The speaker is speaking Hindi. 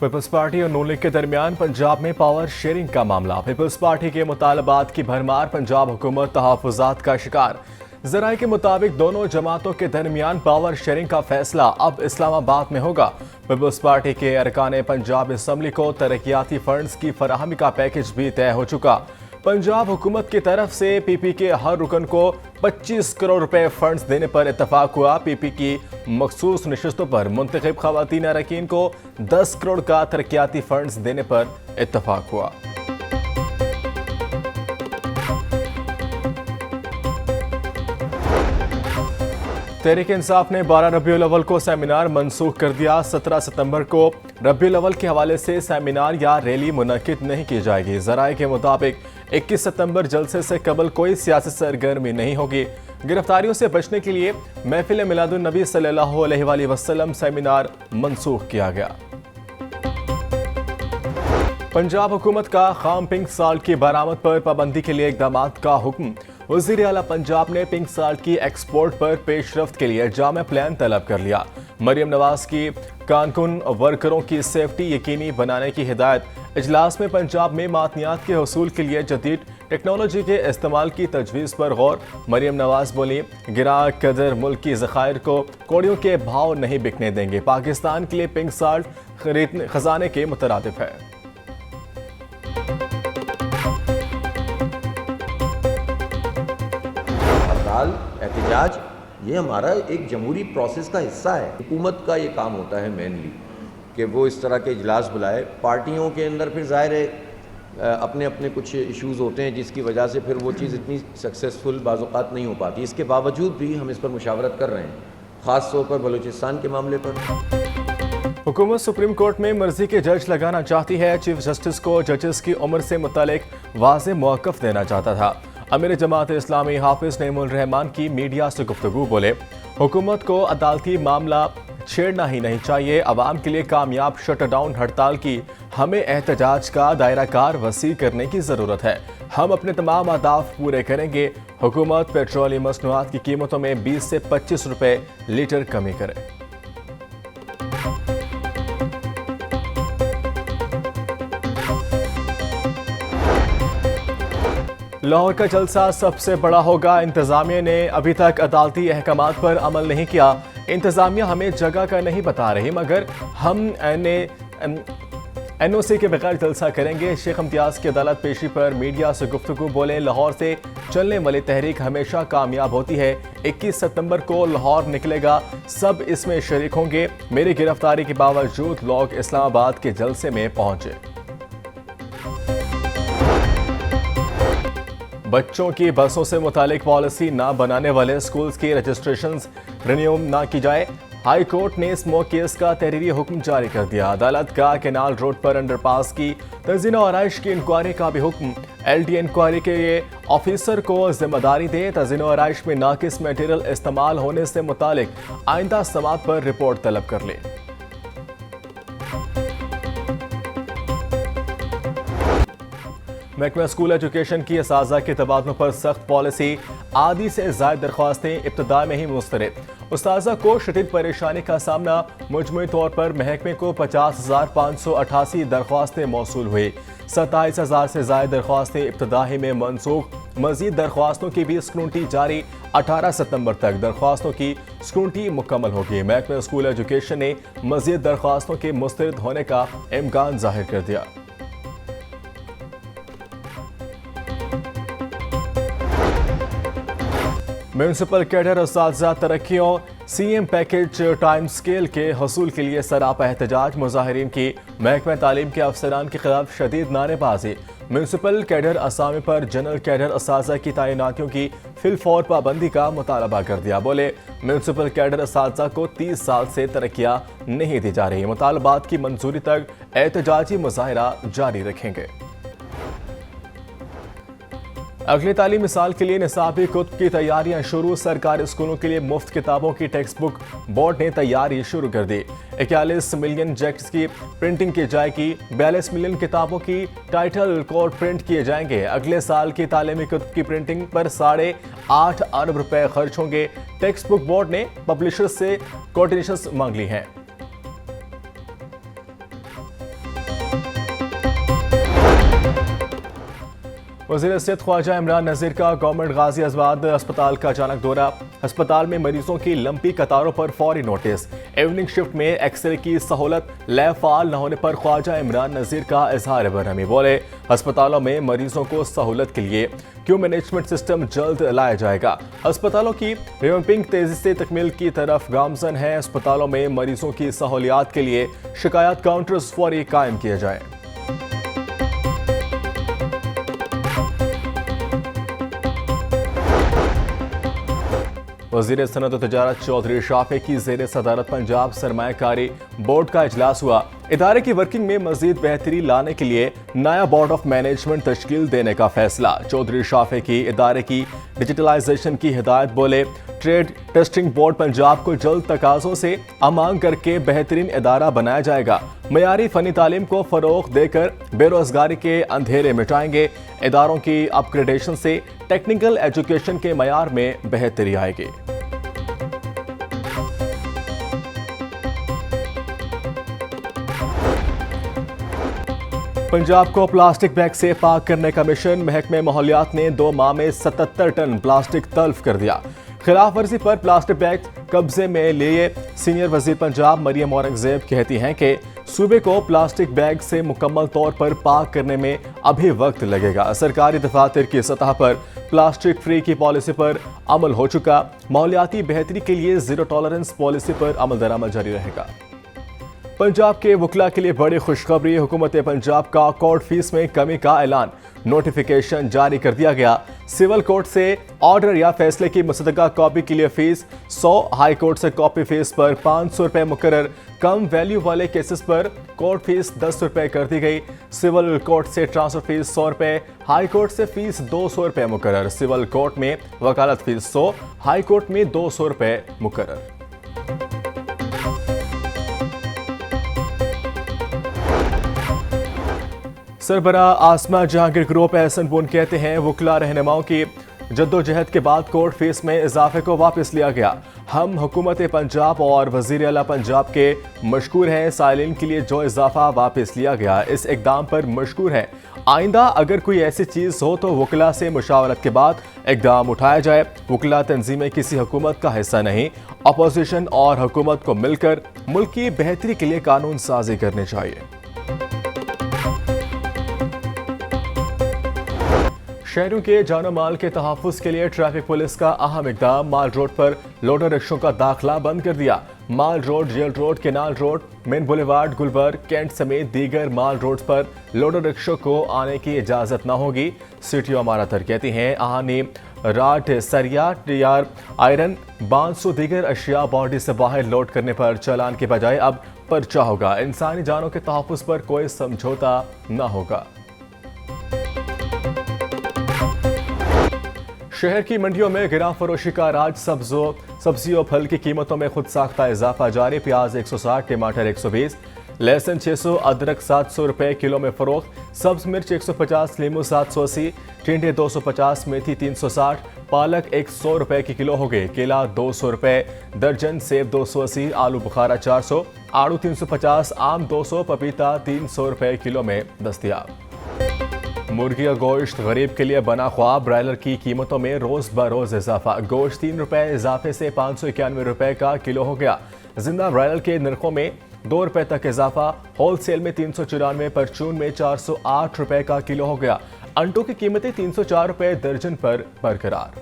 पीपल्स पार्टी और नून लीग के दरमियान पंजाब में पावर शेयरिंग का मामला। पीपल्स पार्टी के मुतालबात की भरमार, पंजाब हुकूमत तहफ़्फ़ुज़ात का शिकार। ज़राए के मुताबिक दोनों जमातों के दरमियान पावर शेयरिंग का फैसला अब इस्लामाबाद में होगा। पीपल्स पार्टी के अरकान पंजाब असम्बली को तरक्याती फंड्स की फराहमी का पैकेज भी तय हो चुका। पंजाब हुकूमत की तरफ से पीपी के हर रुकन को 25 करोड़ रुपए फंड्स देने पर इत्तफाक हुआ। पीपी की मखसूस नशिस्तों पर मुंतखब खवातीन अरकान को 10 करोड़ का तरक्याती फंड्स देने पर इत्तफाक हुआ। तहरीक इंसाफ ने 12 रबीउल अव्वल को सेमिनार मनसूख कर दिया। 17 सितंबर को रबीउल अव्वल के हवाले से सेमिनार या रैली मुनक्किद नहीं की जाएगी। ज़राए के मुताबिक 21 सितंबर जलसे से कबल कोई सियासी सरगर्मी नहीं होगी। गिरफ्तारियों से बचने के लिए महफिल मिलादुन नबी सल्लल्लाहु अलैहि वसल्लम सेमिनार मनसूख किया गया। पंजाब हुकूमत का खाम पिंक साल्ट की बरामद पर पाबंदी के लिए इक़दाम का हुक्म। वज़ीर आला पंजाब ने पिंक साल्ट की एक्सपोर्ट पर पेशरफ्त के लिए जामा प्लान तलब कर लिया। मरियम नवाज की कानकुन वर्करों की सेफ्टी यकीनी बनाने की हिदायत। इजलास में पंजाब में मातनियात के हसूल के लिए जदीद टेक्नोलॉजी के इस्तेमाल की तजवीज़ पर गौर। मरियम नवाज बोली, गिरा कदर मुल्क की ज़खायर को कौड़ियों के भाव नहीं बिकने देंगे। पाकिस्तान के लिए पिंक साल्ट खरीदने खजाने के मुतरादिफ है। एहतजाज ये हमारा एक जमहूरी प्रोसेस का हिस्सा है। हुकूमत का ये काम होता है मेनली कि वो इस तरह के इजलास बुलाए। पार्टियों के अंदर फिर ज़ाहिर है अपने अपने कुछ इश्यूज़ होते हैं जिसकी वजह से फिर वो चीज़ इतनी सक्सेसफुल बाज़-औक़ात नहीं हो पाती। इसके बावजूद भी हम इस पर मुशावरत कर रहे हैं, ख़ास तौर पर बलूचिस्तान के मामले पर। हुकूमत सुप्रीम कोर्ट में मर्जी के जज लगाना चाहती है। चीफ जस्टिस को जजेस की उम्र से मुतालिक वाज़ेह मौक़िफ़ देना चाहता था। अमीर जमात इस्लामी हाफिज नईमुल रहमान की मीडिया से गुफ्तगू बोले, हुकूमत को अदालती मामला छेड़ना ही नहीं चाहिए। अवाम के लिए कामयाब शटडाउन हड़ताल की हमें एहतजाज का दायरा कार वसी करने की ज़रूरत है। हम अपने तमाम अहदाफ पूरे करेंगे। हुकूमत पेट्रोलियम मसनूआत की कीमतों में 20 से 25 रुपए लीटर कमी करे। लाहौर का जलसा सबसे बड़ा होगा। इंतजामिया ने अभी तक अदालती अहकामात पर अमल नहीं किया। इंतजामिया हमें जगह का नहीं बता रही, मगर हम NOC के बगैर जलसा करेंगे। शेख इम्तियाज की अदालत पेशी पर मीडिया से गुफ्तगू बोले, लाहौर से चलने वाली तहरीक हमेशा कामयाब होती है। 21 सितंबर को लाहौर निकलेगा, सब इसमें शरीक होंगे। मेरी गिरफ्तारी के बावजूद लोग इस्लामाबाद के जलसे में पहुंचे। बच्चों की बसों से मुतालिक पॉलिसी ना बनाने वाले स्कूल्स की रजिस्ट्रेशन रिन्यू ना की जाए। हाई कोर्ट ने स्मोक केस का तहरीरी हुक्म जारी कर दिया। अदालत का कैनाल रोड पर अंडरपास की तज़ीन और आराइश की इंक्वायरी का भी हुक्म। LD इंक्वायरी के ऑफिसर को जिम्मेदारी दे। तज़ीन और आराइश में नाकिस मटेरियल इस्तेमाल होने से मुतालिक आइंदा समात पर रिपोर्ट तलब कर ले। महकमा स्कूल एजुकेशन की असाज़ा के तबादलों पर सख्त पॉलिसी। आधी से ज़ायद दरख्वास्तें इब्तदा में ही मुस्तरद। उस्ताज़ा को शदीद परेशानी का सामना। मुजमूई तौर पर महकमे को 50,588 दरख्वास्तें मौसूल हुई। 27,000 से ज़ायद दरख्वास्तें इब्तदाही में मनसूख। मज़ीद दरख्वास्तों की भी स्क्रूटनी जारी। 18 सितंबर तक दरख्वास्तों की स्क्रूटनी मुकम्मल होगी। महकमा स्कूल एजुकेशन ने मज़ीद दरख्वास्तों के मुस्तरद होने का इम्कान जाहिर कर दिया। म्यूनसिपल कैडर असातिज़ा तरक्कियों CM पैकेज टाइम स्केल के हसूल के लिए सरापा एहतजाज। मुजाहिरीन की महकमा तालीम के अफसरान के खिलाफ शदीद नारेबाजी। म्यूनसिपल कैडर असामी पर जनरल कैडर असातिज़ा की तैनातियों की फिलफौर पाबंदी का मुतालबा कर दिया। बोले, म्यूनसिपल कैडर असातिज़ा को 30 साल से तरक्कियाँ नहीं दी जा रही। मुतालबात की मंजूरी तक एहतजाजी मुजाहिरा जारी रखेंगे। अगले तालीमी साल के लिए निसाबी कुतुब की तैयारियां शुरू। सरकारी स्कूलों के लिए मुफ्त किताबों की टेक्स्ट बुक बोर्ड ने तैयारी शुरू कर दी। 41 मिलियन जैक्स की प्रिंटिंग की जाएगी। 42 मिलियन किताबों की टाइटल कोड प्रिंट किए जाएंगे। अगले साल की तालीमी कुतुब की प्रिंटिंग पर 8.5 अरब रुपए खर्च होंगे। टेक्स्ट बुक बोर्ड ने पब्लिशर्स से कोटेशंस मांग ली हैं। वज़ीर सेहत ख्वाजा इमरान नज़ीर का गवर्नमेंट गाजी आज़ाद अस्पताल का अचानक दौरा। अस्पताल में मरीजों की लंबी कतारों पर फौरी नोटिस। इवनिंग शिफ्ट में एक्सरे की सहूलत, लैब फाल न होने पर ख्वाजा इमरान नज़ीर का इजहार बरहमी। बोले, अस्पतालों में मरीजों को सहूलत के लिए क्यू मैनेजमेंट सिस्टम जल्द लाया जाएगा। अस्पतालों की रिवैम्पिंग तेजी से तकमील की तरफ गामजन है। अस्पतालों में मरीजों की सहूलियात के लिए शिकायत काउंटर्स फौरी कायम किए जाएं। वज़ीर सनअत व तिजारत चौधरी शाफे की ज़ेर सदारत पंजाब सरमायाकारी बोर्ड का इजलास हुआ। इदारे की वर्किंग में मजीद बेहतरी लाने के लिए नया बोर्ड ऑफ मैनेजमेंट तश्कील देने का फैसला। चौधरी शाफे की इदारे की डिजिटलाइजेशन की हिदायत। बोले, ट्रेड टेस्टिंग बोर्ड पंजाब को जल्द तकाज़ों से आमांग करके बेहतरीन इदारा बनाया जाएगा। मयारी फनी तालीम को फ़रोग़ देकर बेरोज़गारी के अंधेरे मिटाएंगे। इदारों की अपग्रेडेशन से टेक्निकल एजुकेशन के मयार में बेहतरी आएगी। पंजाब को प्लास्टिक बैग से पाक करने का मिशन। महकमे माहौलियात ने 2 माह में 77 टन प्लास्टिक तल्फ कर दिया। खिलाफ वर्जी पर प्लास्टिक बैग कब्जे में लिए सीनियर वजीर पंजाब मरियम औरंगजेब कहती हैं कि सूबे को प्लास्टिक बैग से मुकम्मल तौर पर पाक करने में अभी वक्त लगेगा। सरकारी दफातर की सतह पर प्लास्टिक फ्री की पॉलिसी पर अमल हो चुका। माहौलियाती बेहतरी के लिए जीरो टॉलरेंस पॉलिसी पर अमल दरामद जारी रहेगा। पंजाब के वकला के लिए बड़ी खुशखबरी। हुकूमत पंजाब का कोर्ट फीस में कमी का ऐलान। नोटिफिकेशन जारी कर दिया गया। सिविल कोर्ट से ऑर्डर या फैसले की मुसद्दका कॉपी के लिए फीस 100, हाई कोर्ट से कॉपी फीस पर 500 रुपए मुकर्रर। कम वैल्यू वाले केसेस पर कोर्ट फीस 10 रुपए कर दी गई। सिविल कोर्ट से ट्रांसफर फीस 100 रुपए, हाई कोर्ट से फीस 200 रुपए मुकर्रर। सिविल कोर्ट में वकालत फीस 100, हाई कोर्ट में 200 रुपए मुकर्रर। सरबरा आसमा जहांगीर ग्रुप एहसन पुन कहते हैं, वकला रहनुमाओं की जद्दोजहद के बाद कोर्ट फीस में इजाफे को वापस लिया गया। हम हुकूमत पंजाब और वजीर आला पंजाब के मशकूर हैं। साइलिन के लिए जो इजाफा वापस लिया गया, इस इकदाम पर मशकूर हैं। आइंदा अगर कोई ऐसी चीज़ हो तो वकला से मुशावरत के बाद इकदाम उठाया जाए। वकला तंजीमें किसी हुकूमत का हिस्सा नहीं। अपोजिशन और हुकूमत को मिलकर मुल्क की बेहतरी के लिए कानून साजी करनी चाहिए। शहरों के जानो माल के तहफ़्फ़ुज़ के लिए ट्रैफिक पुलिस का अहम इक़दाम। माल रोड पर लोडर रिक्शों का दाखिला बंद कर दिया। Mall road, jail road, canal road, main boulevard, Gulberg, cantt समेत दीगर माल रोड पर लोडर रिक्शों को आने की इजाज़त न होगी। सिटी अमारतर कहती हैं, आहानी राट, सरिया, टीआर, आयरन, 500 दीगर अशिया बॉडी से बाहर लोड करने पर चालान के बजाय अब पर्चा होगा। इंसानी जानों के तहफ़्फ़ुज़ पर कोई समझौता न होगा। शहर की मंडियों में गिरां फरोशी का राज। सब्जी और फल की कीमतों में खुद साख्ता इजाफा जारी। प्याज 160, टमाटर 120, लहसुन 600, अदरक 700 रुपए किलो में फरोख्त। सब्ज मिर्च 150, लीमू 780, टिंडे 250, मेथी 360, पालक 100 रुपए की किलो हो गए। केला 200 रुपए दर्जन, सेब 280, आलू बुखारा 400, आड़ू 350, आम 200, पपीता 300 रुपए किलो में दस्तयाब। मुर्गी का गोश्त गरीब के लिए बना ख्वाब। ब्रायलर की कीमतों में रोज बरोज इजाफा। गोश्त 3 रुपए इजाफे से 591 रुपए का किलो हो गया। जिंदा ब्रायलर के नरखों में 2 रुपए तक इजाफा। होलसेल में 394, परचून में 408 रुपए का किलो हो गया। अंडों की कीमतें 304 रुपए दर्जन पर बरकरार।